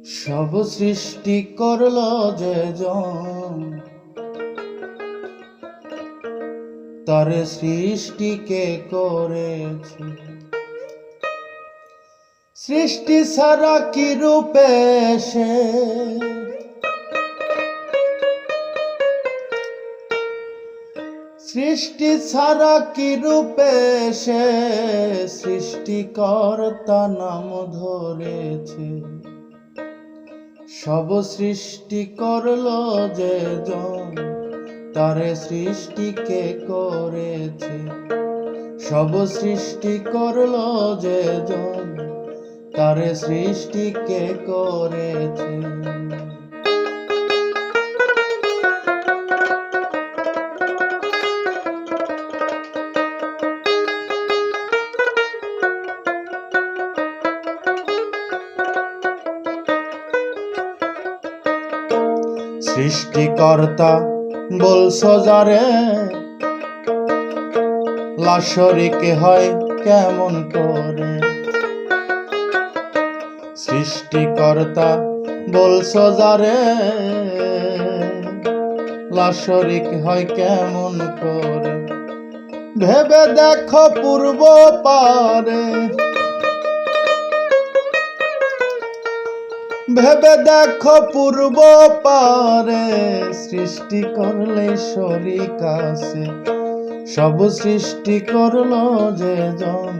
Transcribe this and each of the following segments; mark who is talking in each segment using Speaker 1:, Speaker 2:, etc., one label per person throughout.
Speaker 1: সব সৃষ্টি করল যে জন, তার সৃষ্টি কে করেছে? সৃষ্টি ছাড়া কি রূপে সে, সৃষ্টি ছাড়া কি রূপে সে সৃষ্টিকর্তা নাম ধরেছে। সব সৃষ্টি করল যে জন, তারে সৃষ্টি কে করেছে? সব সৃষ্টি করল যে জন, তারে সৃষ্টি কে করেছে? সৃষ্টিকর্তা বলছো যারে, লাশরিকে হয় কেমন করে? সৃষ্টিকর্তা বলছো যারে, লাশরিক হয় কেমন করে? ভেবে দেখো পূর্ব পারে, ভেবে দেখো পূর্ব পারে, সৃষ্টি করলে শরীক আছে। সব সৃষ্টি করলো যে জন,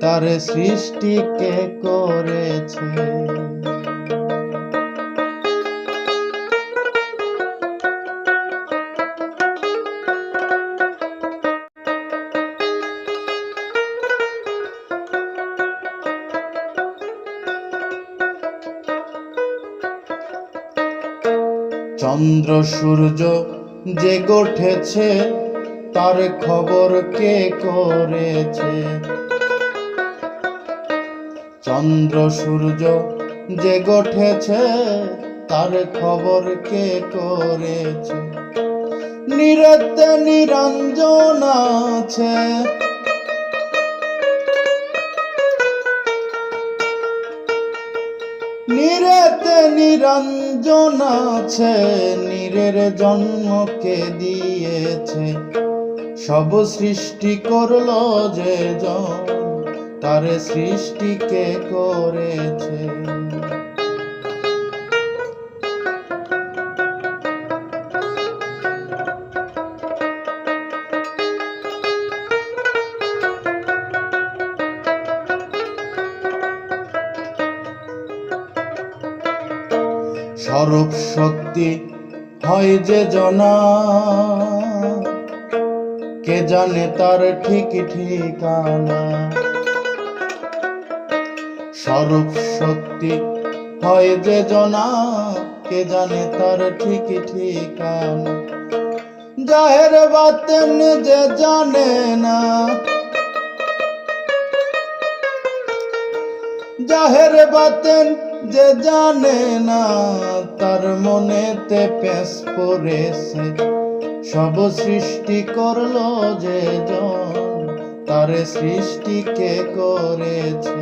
Speaker 1: তারে সৃষ্টি কে করেছে? চন্দ্র সূর্য যে গঠেছে, তার খবর কে করেছে? চন্দ্র সূর্য যে গঠেছে, তার খবর কে করেছে? নিরেতে নিরঞ্জন আছে, নিরেতে নিরঞ্জন আছে, নীরের জন্ম কে দিয়েছে? সব সৃষ্টি করলো যে জন, তার সৃষ্টি কে করেছে? স্বরূপ শক্তি হয় যে জনা, কে জানে তার ঠিক ঠিকানা? স্বরূপ শক্তি হয় যে জনা, কে জানে তার ঠিক ঠিকানা? জাহের বাতেন যে জানে না, জাহের বাতেন যে জানে না, তার মনেতে পেশ পড়েছে। সব সৃষ্টি করলো যে জন, তার সৃষ্টি কে করেছে?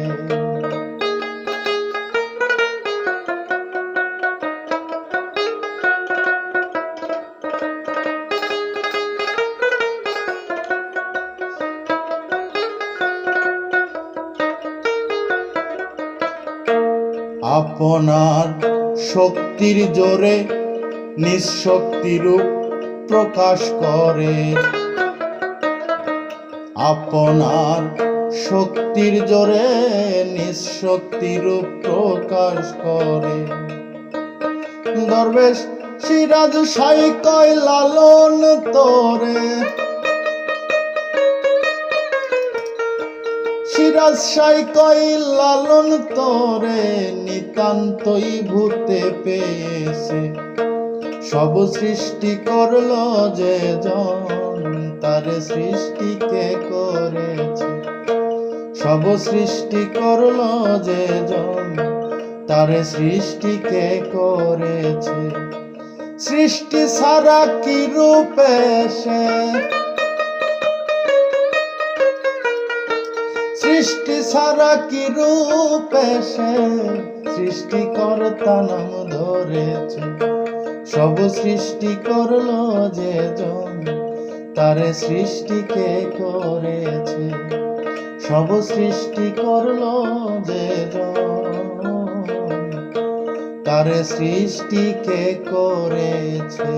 Speaker 1: আপনার শক্তির জোরে নিঃশক্তি রূপ প্রকাশ করে। আপনার শক্তির জোরে নিঃশক্তি রূপ প্রকাশ করে। দরবেশ সিরাজ সাই কয় লালন তোরে, সিরাজ সাই কয় লালন তোরে, নিতান্তই ভূতে পেয়েছে। সব সৃষ্টি করলো যে জন, তার সৃষ্টি কে করেছে? সব সৃষ্টি করলো যে জন, তার সৃষ্টি কে করেছে? সৃষ্টি ছাড়া কি রূপে সে, সৃষ্টি ছাড়া কি রূপে সে সৃষ্টিকর্তা নাম ধরেছে। সব সৃষ্টি করলো যে জন, তারে সৃষ্টি কে করেছে। সব সৃষ্টি করলো যে জন, তারে সৃষ্টি কে করেছে।